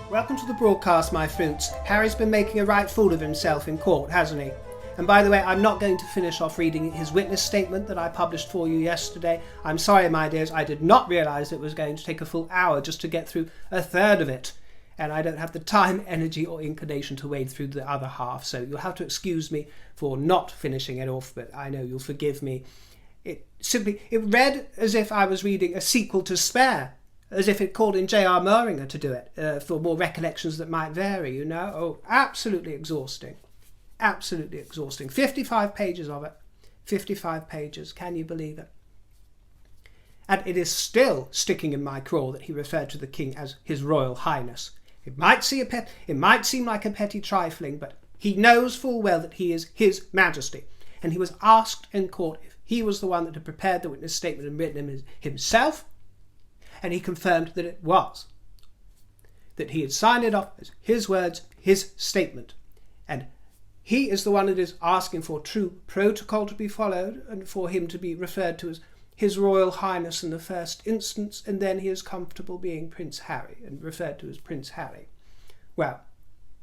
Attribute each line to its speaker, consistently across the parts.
Speaker 1: Welcome to the broadcast, my fruits. Harry's been making a right fool of himself in court, hasn't he? And by the way, I'm not going to finish off reading his witness statement that I published for you yesterday. I'm sorry, my dears, I did not realise it was going to take a full hour just to get through a third of it. And I don't have the time, energy or inclination to wade through the other half, so you'll have to excuse me for not finishing it off, but I know you'll forgive me. It read as if I was reading a sequel to Spare, as if it called in J.R. Muringer to do it, for more recollections that might vary, you know. Oh, absolutely exhausting. Absolutely exhausting. 55 pages of it. 55 pages. Can you believe it? And it is still sticking in my craw that he referred to the king as His Royal Highness. It might seem like a petty trifling, but he knows full well that he is His Majesty. And he was asked in court if he was the one that had prepared the witness statement and written him himself, and he confirmed that it was. That he had signed it off as his words, his statement. And he is the one that is asking for true protocol to be followed and for him to be referred to as His Royal Highness in the first instance, and then he is comfortable being Prince Harry and referred to as Prince Harry. Well,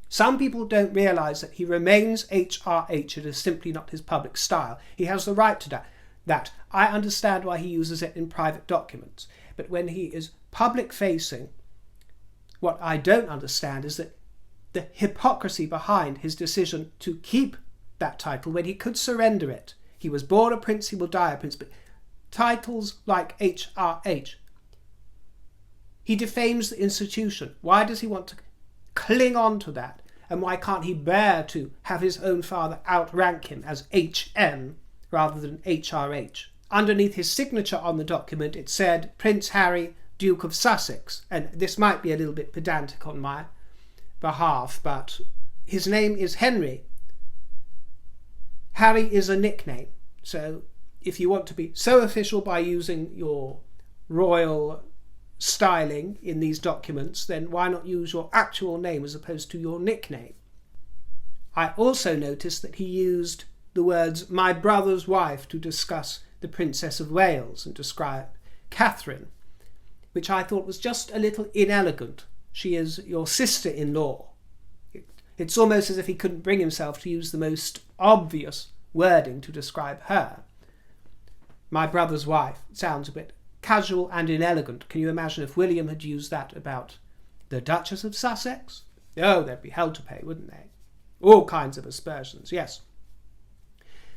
Speaker 1: some people don't realise that he remains HRH. It is simply not his public style. He has the right to that. I understand why he uses it in private documents. But when he is public-facing, what I don't understand is that the hypocrisy behind his decision to keep that title when he could surrender it. He was born a prince, he will die a prince, but titles like HRH, he defames the institution. Why does he want to cling on to that? And why can't he bear to have his own father outrank him as HM rather than HRH? Underneath his signature on the document, it said Prince Harry, Duke of Sussex. And this might be a little bit pedantic on my behalf, but his name is Henry. Harry is a nickname. So if you want to be so official by using your royal styling in these documents, then why not use your actual name as opposed to your nickname? I also noticed that he used the words my brother's wife to discuss the Princess of Wales and describe Catherine, which I thought was just a little inelegant. She is your sister-in-law. It's almost as if he couldn't bring himself to use the most obvious wording to describe her. My brother's wife sounds a bit casual and inelegant. Can you imagine if William had used that about the Duchess of Sussex? Oh, they'd be hell to pay, wouldn't they? All kinds of aspersions, yes.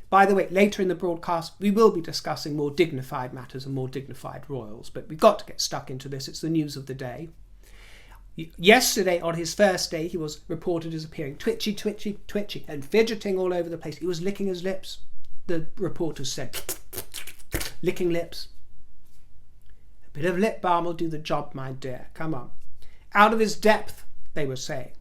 Speaker 1: By the way, later in the broadcast, we will be discussing more dignified matters and more dignified royals, but we've got to get stuck into this. It's the news of the day. Yesterday, on his first day, he was reported as appearing twitchy, twitchy, twitchy, and fidgeting all over the place. He was licking his lips. The reporters said, licking lips. A bit of lip balm will do the job, my dear. Come on. Out of his depth, they were saying.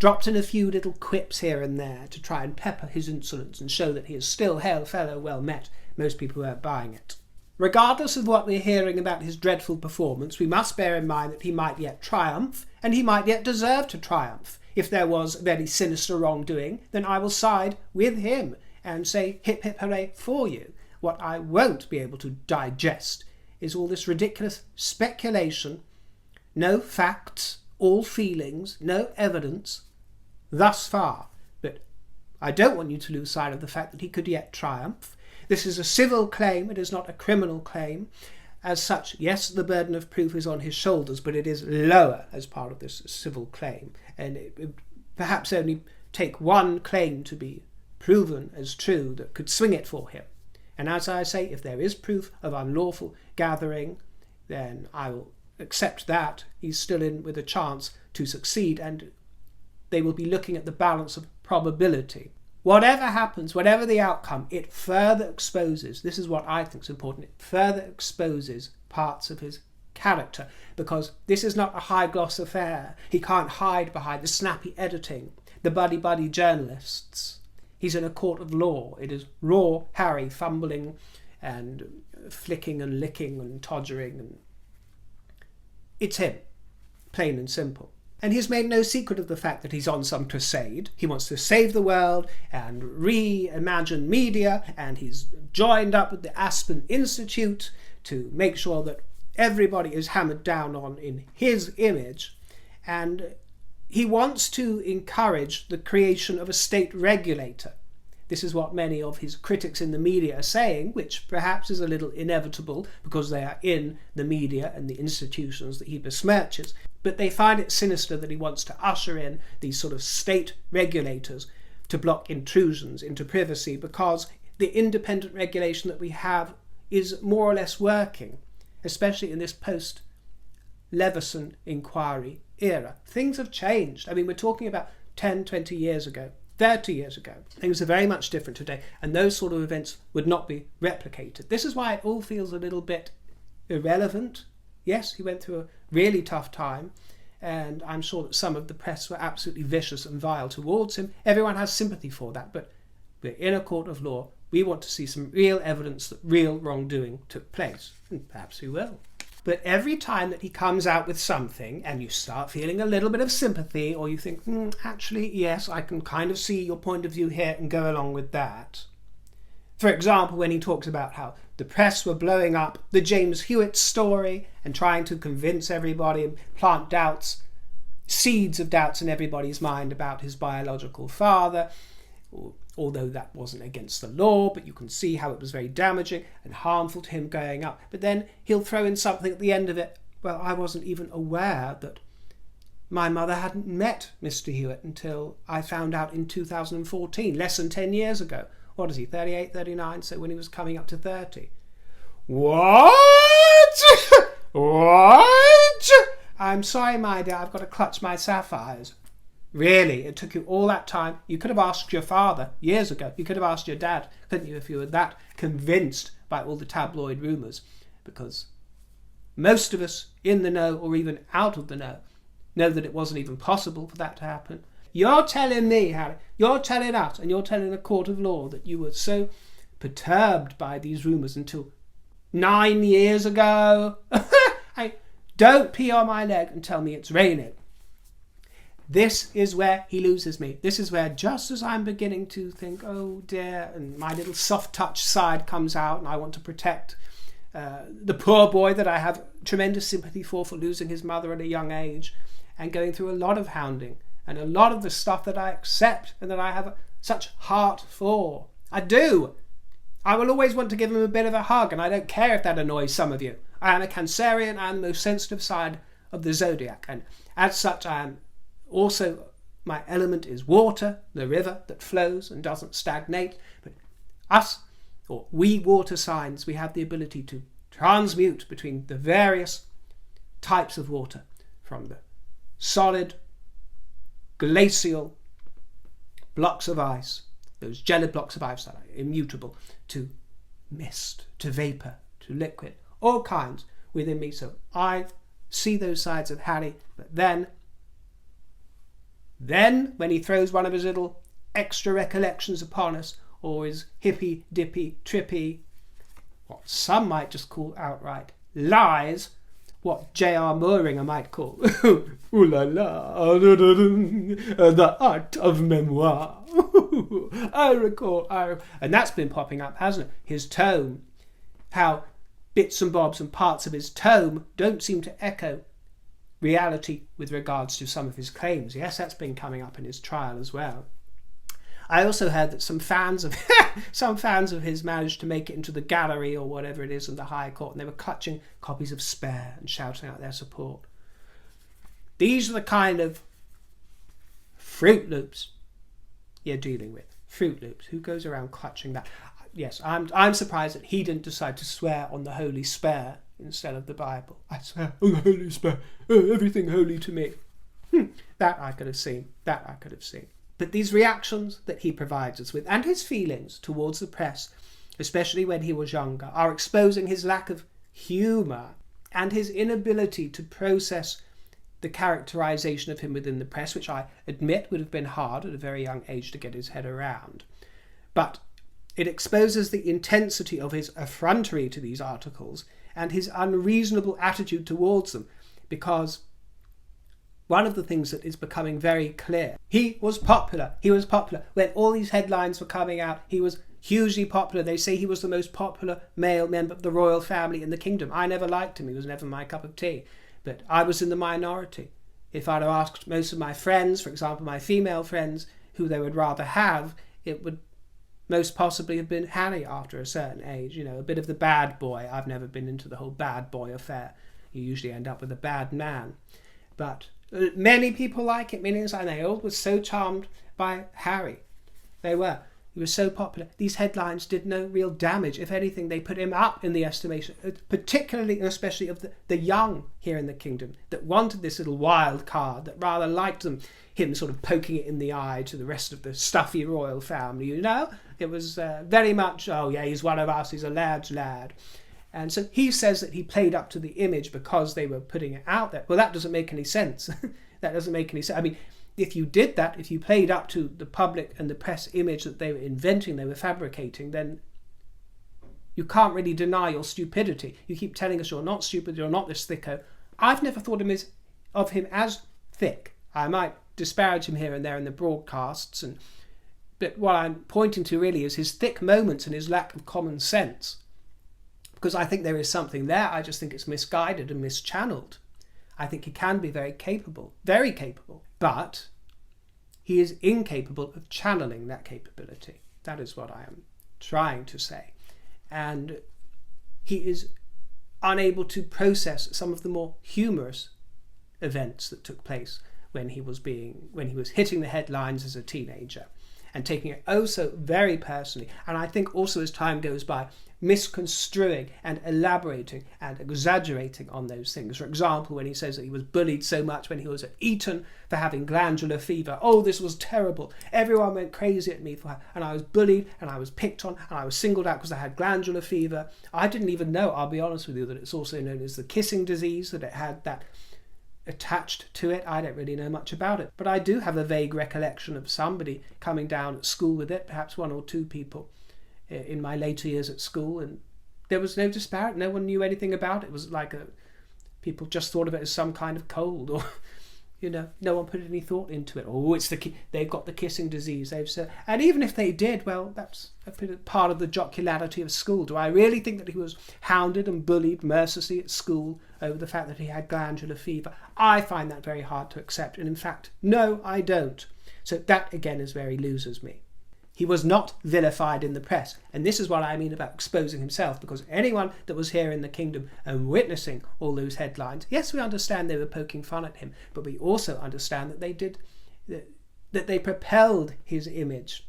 Speaker 1: Dropped in a few little quips here and there to try and pepper his insolence and show that he is still hail fellow well met. Most people weren't buying it. Regardless of what we're hearing about his dreadful performance, we must bear in mind that he might yet triumph, and he might yet deserve to triumph. If there was very sinister wrongdoing, then I will side with him and say hip hip hooray for you. What I won't be able to digest is all this ridiculous speculation, no facts, all feelings, no evidence thus far. But I don't want you to lose sight of the fact that he could yet triumph. This is a civil claim, it is not a criminal claim. As such, yes, the burden of proof is on his shoulders, but it is lower as part of this civil claim. And it would perhaps only take one claim to be proven as true that could swing it for him. And as I say, if there is proof of unlawful gathering, then I will accept that. He's still in with a chance to succeed, and they will be looking at the balance of probability. Whatever happens, whatever the outcome, it further exposes, this is what I think is important, it further exposes parts of his character, because this is not a high-gloss affair. He can't hide behind the snappy editing, the buddy-buddy journalists. He's in a court of law. It is raw Harry fumbling and flicking and licking and todgering. And it's him, plain and simple. And he's made no secret of the fact that he's on some crusade. He wants to save the world and reimagine media, and he's joined up with the Aspen Institute to make sure that everybody is hammered down on in his image. and he wants to encourage the creation of a state regulator. This is what many of his critics in the media are saying, which perhaps is a little inevitable because they are in the media and the institutions that he besmirches. But they find it sinister that he wants to usher in these sort of state regulators to block intrusions into privacy, because the independent regulation that we have is more or less working, especially in this post-Leveson inquiry era. Things have changed. I mean, we're talking about 10, 20 years ago, 30 years ago. Things are very much different today, and those sort of events would not be replicated. This is why it all feels a little bit irrelevant. Yes, he went through a really tough time, and I'm sure that some of the press were absolutely vicious and vile towards him. Everyone has sympathy for that, but we're in a court of law. We want to see some real evidence that real wrongdoing took place, and perhaps we will. But every time that he comes out with something and you start feeling a little bit of sympathy, or you think, actually, yes, I can kind of see your point of view here and go along with that. For example, when he talks about how the press were blowing up the James Hewitt story and trying to convince everybody and plant doubts, seeds of doubts in everybody's mind about his biological father, although that wasn't against the law, but you can see how it was very damaging and harmful to him going up. But then he'll throw in something at the end of it. Well, I wasn't even aware that my mother hadn't met Mr. Hewitt until I found out in 2014, less than 10 years ago. What is he, 38, 39? So when he was coming up to 30. What? What? I'm sorry, my dear, I've got to clutch my sapphires. Really? It took you all that time? You could have asked your father years ago. You could have asked your dad, couldn't you, if you were that convinced by all the tabloid rumours? Because most of us in the know, or even out of the know that it wasn't even possible for that to happen. You're telling me, Harry, you're telling us, and you're telling the court of law that you were so perturbed by these rumours until 9 years ago? Don't pee on my leg and tell me it's raining. This is where he loses me. This is where, just as I'm beginning to think, oh dear, and my little soft touch side comes out, and I want to protect the poor boy that I have tremendous sympathy for losing his mother at a young age, and going through a lot of hounding, and a lot of the stuff that I accept and that I have such heart for. I do. I will always want to give him a bit of a hug, and I don't care if that annoys some of you. I am a Cancerian. I am the most sensitive side of the zodiac, and as such I am also, my element is water, the river that flows and doesn't stagnate. But us, or we water signs, we have the ability to transmute between the various types of water, from the solid, glacial blocks of ice, those gelid blocks of ice that are immutable, to mist, to vapour, to liquid, all kinds within me. So I see those sides of Harry, but then when he throws one of his little extra recollections upon us, or his hippy, dippy, trippy, what some might just call outright lies, what J.R. Mooringer might call ooh la la, the art of memoir. I recall, and that's been popping up, hasn't it? His tome, how bits and bobs and parts of his tome don't seem to echo reality with regards to some of his claims. Yes, that's been coming up in his trial as well. I also heard that some fans of his managed to make it into the gallery or whatever it is in the High Court, and they were clutching copies of Spare and shouting out their support. These are the kind of Fruit Loops you're dealing with. Fruit Loops. Who goes around clutching that? Yes, I'm surprised that he didn't decide to swear on the Holy Spare instead of the Bible. I swear on the Holy Spare, everything holy to me. That I could have seen. But these reactions that he provides us with, and his feelings towards the press, especially when he was younger, are exposing his lack of humour and his inability to process the characterisation of him within the press, which I admit would have been hard at a very young age to get his head around. But it exposes the intensity of his effrontery to these articles and his unreasonable attitude towards them, because one of the things that is becoming very clear, he was popular when all these headlines were coming out. He was hugely popular. They say he was the most popular male member of the royal family in the kingdom. I never liked him. He was never my cup of tea, but I was in the minority. if I'd have asked most of my friends, for example, my female friends, who they would rather have, it would most possibly have been Harry after a certain age. A bit of the bad boy. I've never been into the whole bad boy affair. You usually end up with a bad man. But many people like it, millions, and they all were so charmed by Harry. They were. He was so popular. These headlines did no real damage. If anything, they put him up in the estimation, particularly and especially of the young here in the kingdom, that wanted this little wild card, that rather liked him sort of poking it in the eye to the rest of the stuffy royal family. It was very much, oh yeah, he's one of us, he's a lad's lad. And so he says that he played up to the image because they were putting it out there. Well, that doesn't make any sense. That doesn't make any sense. I mean, if you did that, if you played up to the public and the press image that they were inventing, they were fabricating, then you can't really deny your stupidity. You keep telling us you're not stupid, you're not this thicko. I've never thought of him as thick. I might disparage him here and there in the broadcasts, but what I'm pointing to really is his thick moments and his lack of common sense. Because I think there is something there, I just think it's misguided and mischanneled. I think he can be very capable, but he is incapable of channeling that capability. That is what I am trying to say. And he is unable to process some of the more humorous events that took place when he was hitting the headlines as a teenager and taking it oh so very personally. And I think also as time goes by, misconstruing and elaborating and exaggerating on those things. For example, when he says that he was bullied so much when he was at Eton for having glandular fever. Oh, this was terrible. Everyone went crazy at me and I was bullied and I was picked on and I was singled out because I had glandular fever. I didn't even know, I'll be honest with you, that it's also known as the kissing disease, that it had that attached to it. I don't really know much about it, but I do have a vague recollection of somebody coming down at school with it, perhaps one or two people in my later years at school, and there was no disparity. No one knew anything about it. It was like people just thought of it as some kind of cold, or no one put any thought into it. Oh, they've got the kissing disease. They've said, and even if they did, well, that's a part of the jocularity of school. Do I really think that he was hounded and bullied mercilessly at school over the fact that he had glandular fever? I find that very hard to accept, and in fact, no, I don't. So that again is very losers me. He was not vilified in the press. And this is what I mean about exposing himself, because anyone that was here in the kingdom and witnessing all those headlines, yes, we understand they were poking fun at him, but we also understand that they propelled his image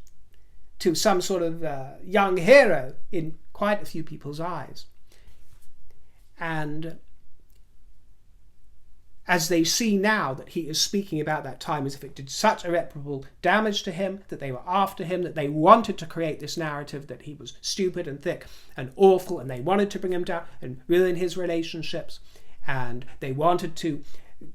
Speaker 1: to some sort of young hero in quite a few people's eyes. And as they see now that he is speaking about that time as if it did such irreparable damage to him, that they were after him, that they wanted to create this narrative that he was stupid and thick and awful, and they wanted to bring him down and ruin his relationships, and they wanted to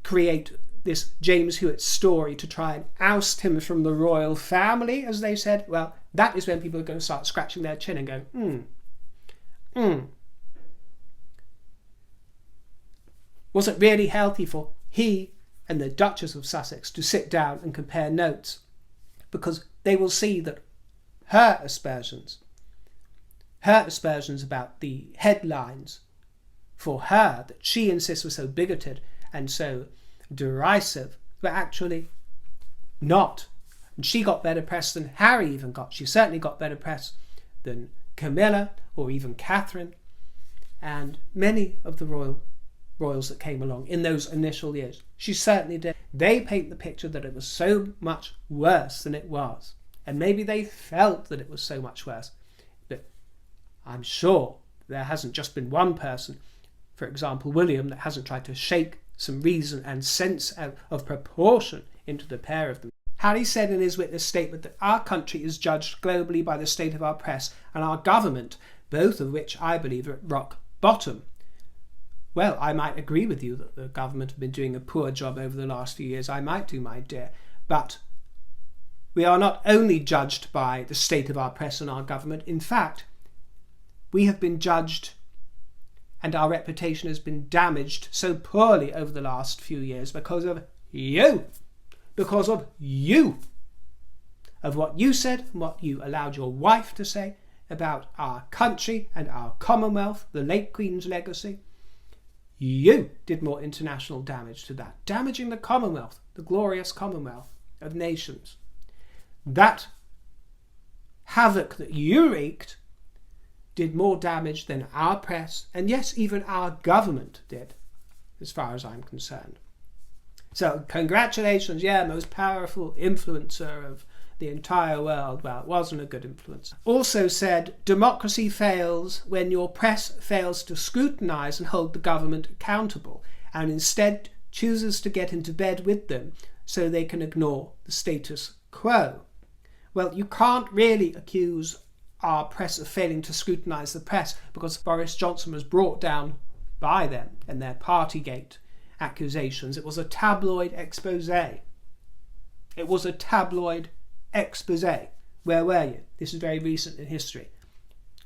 Speaker 1: create this James Hewitt story to try and oust him from the royal family, as they said. Well, that is when people are going to start scratching their chin and going, Was it really healthy for he and the Duchess of Sussex to sit down and compare notes? Because they will see that her aspersions about the headlines for her, that she insists were so bigoted and so derisive, were actually not. And she got better press than Harry even got. She certainly got better press than Camilla or even Catherine and many of the royals that came along in those initial years. She certainly did. They paint the picture that it was so much worse than it was. And maybe they felt that it was so much worse. But I'm sure there hasn't just been one person, for example William, that hasn't tried to shake some reason and sense of proportion into the pair of them. Harry said in his witness statement that our country is judged globally by the state of our press and our government, both of which I believe are at rock bottom. Well, I might agree with you that the government have been doing a poor job over the last few years. I might do, my dear. But we are not only judged by the state of our press and our government. In fact, we have been judged and our reputation has been damaged so poorly over the last few years because of you. Because of you. Of what you said and what you allowed your wife to say about our country and our Commonwealth, the late Queen's legacy. You did more international damage to that, damaging the Commonwealth, the glorious Commonwealth of nations. That havoc that you wreaked did more damage than our press, and yes, even our government did, as far as I'm concerned. So congratulations, yeah, most powerful influencer of the entire world. Well, it wasn't a good influence. Also said, democracy fails when your press fails to scrutinise and hold the government accountable, and instead chooses to get into bed with them so they can ignore the status quo. Well, you can't really accuse our press of failing to scrutinise the press, because Boris Johnson was brought down by them and their Partygate accusations. It was a tabloid expose. It was a tabloid expose. Where were you? This is very recent in history.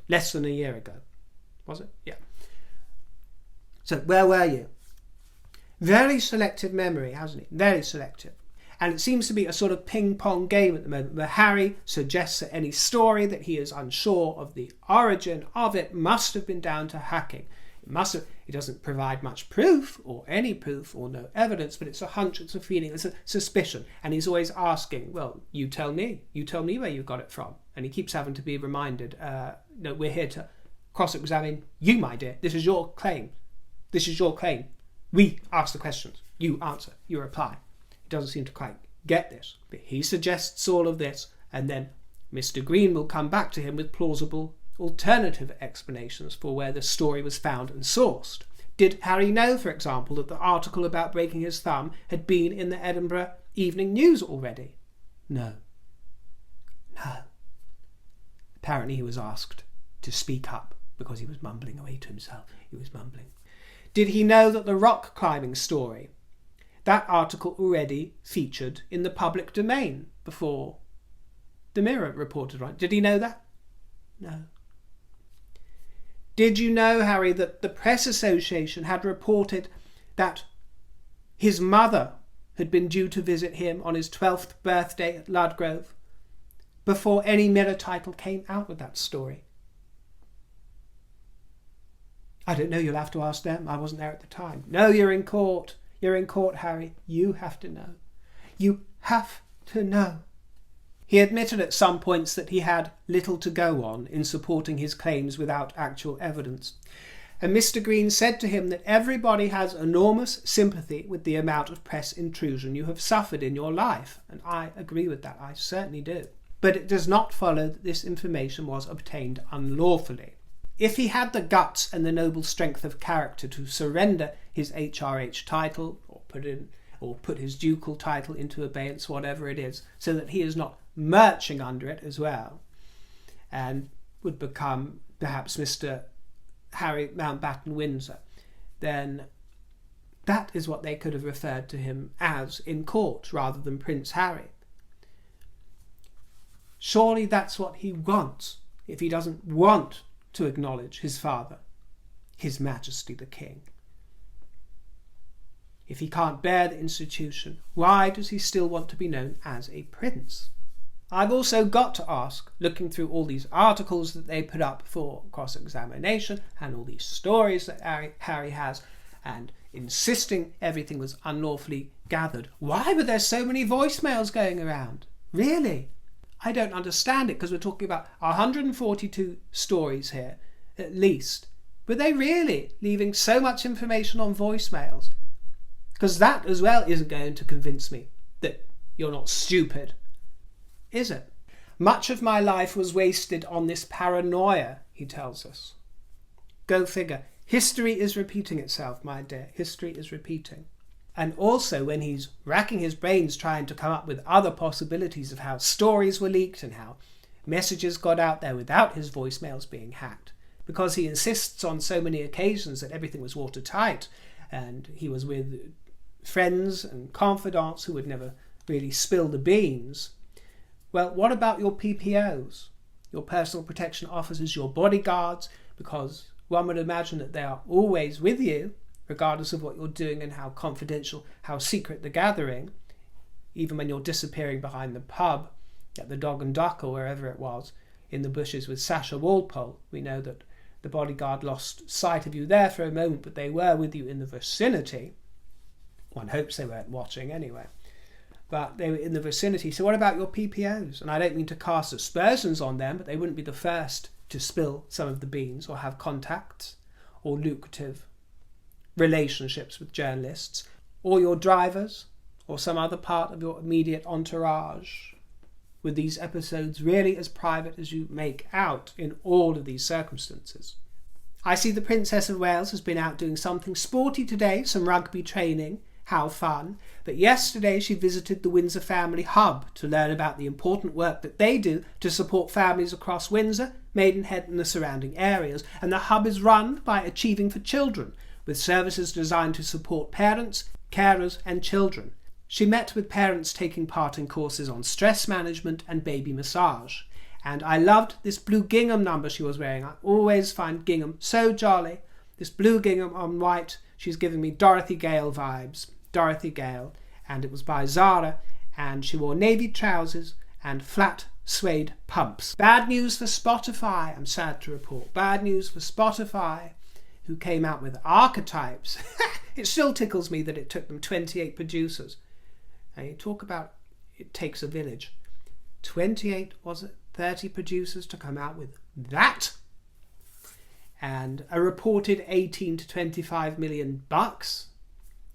Speaker 1: Less than a year ago. Was it? Yeah. So where were you? Very selective memory, hasn't he? Very selective. And it seems to be a sort of ping-pong game at the moment, where Harry suggests that any story that he is unsure of the origin of it must have been down to hacking. It doesn't provide much proof, or any proof, or no evidence, but it's a hunch, it's a feeling, it's a suspicion. And he's always asking, well, you tell me where you got it from. And he keeps having to be reminded, no, we're here to cross-examine you, my dear. This is your claim. This is your claim. We ask the questions. You answer. You reply. He doesn't seem to quite get this. But he suggests all of this, and then Mr. Green will come back to him with plausible alternative explanations for where the story was found and sourced. Did Harry know, for example, that the article about breaking his thumb had been in the Edinburgh Evening News already? No. Apparently he was asked to speak up because he was mumbling away to himself. He was mumbling. Did he know that the rock climbing story, that article already featured in the public domain before the Mirror reported on it? Did he know that? No. Did you know, Harry, that the Press Association had reported that his mother had been due to visit him on his 12th birthday at Ludgrove before any Mirror title came out with that story? I don't know, you'll have to ask them. I wasn't there at the time. No, you're in court. You're in court, Harry. You have to know. You have to know. He admitted at some points that he had little to go on in supporting his claims without actual evidence. And Mr. Green said to him that everybody has enormous sympathy with the amount of press intrusion you have suffered in your life. And I agree with that. I certainly do. But it does not follow that this information was obtained unlawfully. If he had the guts and the noble strength of character to surrender his HRH title, or put his ducal title into abeyance, whatever it is, so that he is not marching under it as well, and would become perhaps Mr. Harry Mountbatten Windsor, then that is what they could have referred to him as in court rather than Prince Harry. Surely that's what he wants if he doesn't want to acknowledge his father, His Majesty the King. If he can't bear the institution, why does he still want to be known as a prince? I've also got to ask, looking through all these articles that they put up for cross-examination and all these stories that Harry has, and insisting everything was unlawfully gathered, why were there so many voicemails going around? Really? I don't understand it, because we're talking about 142 stories here, at least. Were they really leaving so much information on voicemails? Because that as well isn't going to convince me that you're not stupid, is it? Much of my life was wasted on this paranoia, he tells us. Go figure. History is repeating itself, my dear. History is repeating. And also when he's racking his brains trying to come up with other possibilities of how stories were leaked and how messages got out there without his voicemails being hacked, because he insists on so many occasions that everything was watertight and he was with friends and confidants who would never really spill the beans. Well, what about your PPOs, your personal protection officers, your bodyguards? Because one would imagine that they are always with you, regardless of what you're doing and how confidential, how secret the gathering. Even when you're disappearing behind the pub at the Dog and Duck or wherever it was, in the bushes with Sasha Walpole, we know that The bodyguard lost sight of you there for a moment, but they were with you in the vicinity. One hopes they weren't watching anyway. But they were in the vicinity. So what about your PPOs? And I don't mean to cast aspersions on them, but they wouldn't be the first to spill some of the beans or have contacts or lucrative relationships with journalists, or your drivers or some other part of your immediate entourage. Were these episodes really as private as you make out in all of these circumstances? I see the Princess of Wales has been out doing something sporty today, some rugby training. How fun. But yesterday she visited the Windsor Family Hub to learn about the important work that they do to support families across Windsor, Maidenhead and the surrounding areas. And the hub is run by Achieving for Children, with services designed to support parents, carers and children. She met with parents taking part in courses on stress management and baby massage. And I loved this blue gingham number she was wearing. I always find gingham so jolly. This blue gingham on white. She's giving me Dorothy Gale vibes. Dorothy Gale. And it was by Zara. And she wore navy trousers and flat suede pumps. Bad news for Spotify, I'm sad to report. Bad news for Spotify, who came out with Archetypes. It still tickles me that it took them 28 producers. And you talk about it takes a village. 28, was it? 30 producers to come out with that? And a reported 18 to 25 million bucks.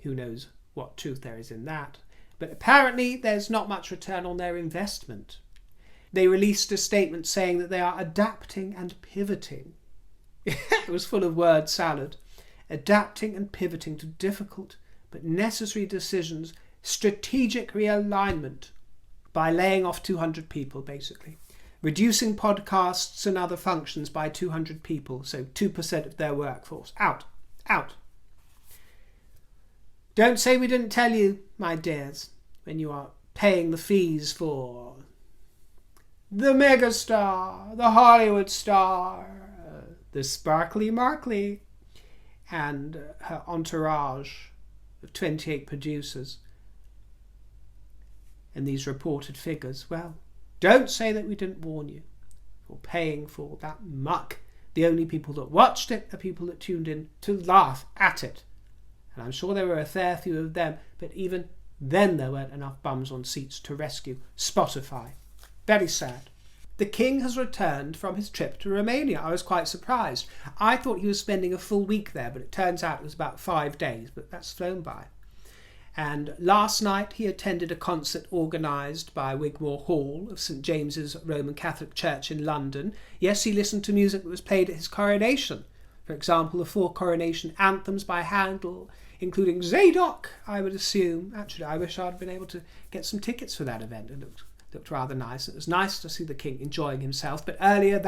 Speaker 1: Who knows what truth there is in that. But apparently there's not much return on their investment. They released a statement saying that they are adapting and pivoting. It was full of word salad. Adapting and pivoting to difficult but necessary decisions, strategic realignment by laying off 200 people, basically. Reducing podcasts and other functions by 200 people, so 2% of their workforce. Out. Don't say we didn't tell you, my dears, when you are paying the fees for the megastar, the Hollywood star, the sparkly Markley, and her entourage of 28 producers. And these reported figures, well, don't say that we didn't warn you for paying for that muck. The only people that watched it are people that tuned in to laugh at it. And I'm sure there were a fair few of them, but even then there weren't enough bums on seats to rescue Spotify. Very sad. The King has returned from his trip to Romania. I was quite surprised. I thought he was spending a full week there, but it turns out it was about 5 days, but that's flown by. And last night he attended a concert organised by Wigmore Hall of St James's Roman Catholic Church in London. Yes, he listened to music that was played at his coronation. For example, the 4 coronation anthems by Handel, including Zadok, I would assume. Actually, I wish I'd been able to get some tickets for that event. It looked rather nice. It was nice to see the King enjoying himself. But earlier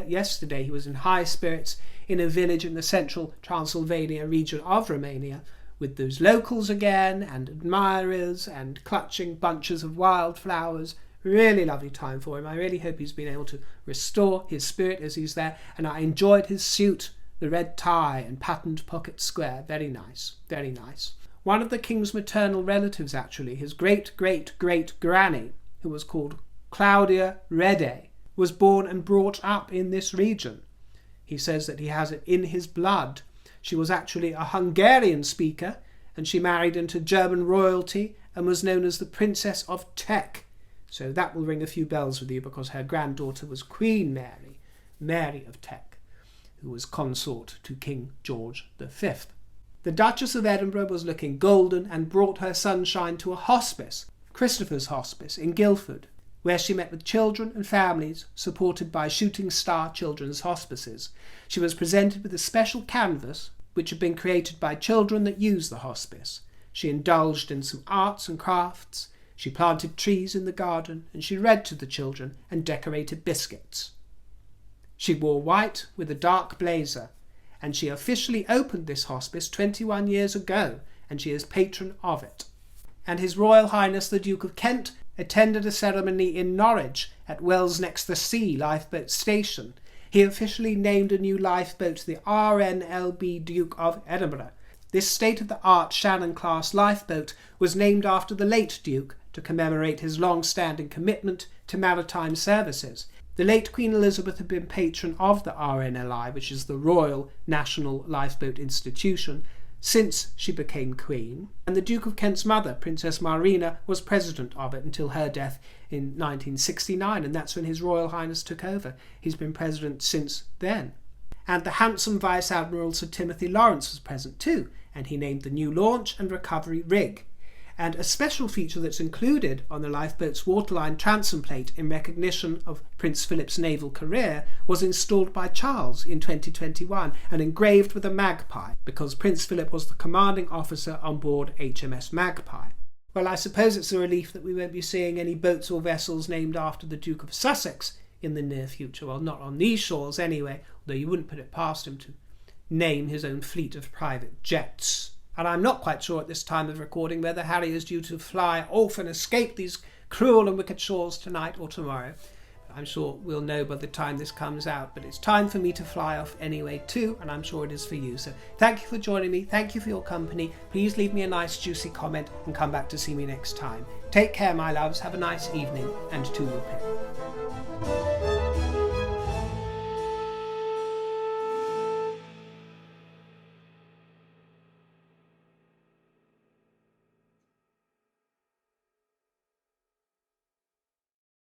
Speaker 1: yesterday, he was in high spirits in a village in the central Transylvania region of Romania, with those locals again, and admirers, and clutching bunches of wildflowers. Really lovely time for him. I really hope he's been able to restore his spirit as he's there. And I enjoyed his suit, the red tie and patterned pocket square. Very nice, very nice. One of the King's maternal relatives, actually, his great-great-great-granny, who was called Claudia Rede, was born and brought up in this region. He says that he has it in his blood. She was actually a Hungarian speaker, and she married into German royalty and was known as the Princess of Teck. So that will ring a few bells with you, because her granddaughter was Queen Mary, Mary of Teck, who was consort to King George V. The Duchess of Edinburgh was looking golden and brought her sunshine to a hospice, Christopher's Hospice in Guildford, where she met with children and families supported by Shooting Star Children's Hospices. She was presented with a special canvas which had been created by children that use the hospice. She indulged in some arts and crafts. She planted trees in the garden, and she read to the children and decorated biscuits. She wore white with a dark blazer, and she officially opened this hospice 21 years ago, and she is patron of it. And His Royal Highness the Duke of Kent attended a ceremony in Norwich at Wells Next the Sea lifeboat station. He officially named a new lifeboat the RNLB Duke of Edinburgh. This state-of-the-art Shannon-class lifeboat was named after the late Duke to commemorate his long-standing commitment to maritime services. The late Queen Elizabeth had been patron of the RNLI, which is the Royal National Lifeboat Institution, since she became Queen, and the Duke of Kent's mother, Princess Marina, was president of it until her death in 1969, and that's when His Royal Highness took over. He's been president since then. And the handsome Vice Admiral Sir Timothy Lawrence was present too, and he named the new launch and recovery rig. And a special feature that's included on the lifeboat's waterline transom plate in recognition of Prince Philip's naval career was installed by Charles in 2021 and engraved with a magpie, because Prince Philip was the commanding officer on board HMS Magpie. Well, I suppose it's a relief that we won't be seeing any boats or vessels named after the Duke of Sussex in the near future. Well, not on these shores anyway, although you wouldn't put it past him to name his own fleet of private jets. And I'm not quite sure at this time of recording whether Harry is due to fly off and escape these cruel and wicked shores tonight or tomorrow. I'm sure we'll know by the time this comes out, but it's time for me to fly off anyway too, and I'm sure it is for you. So thank you for joining me, thank you for your company. Please leave me a nice juicy comment and come back to see me next time. Take care, my loves, have a nice evening, and toodle pip.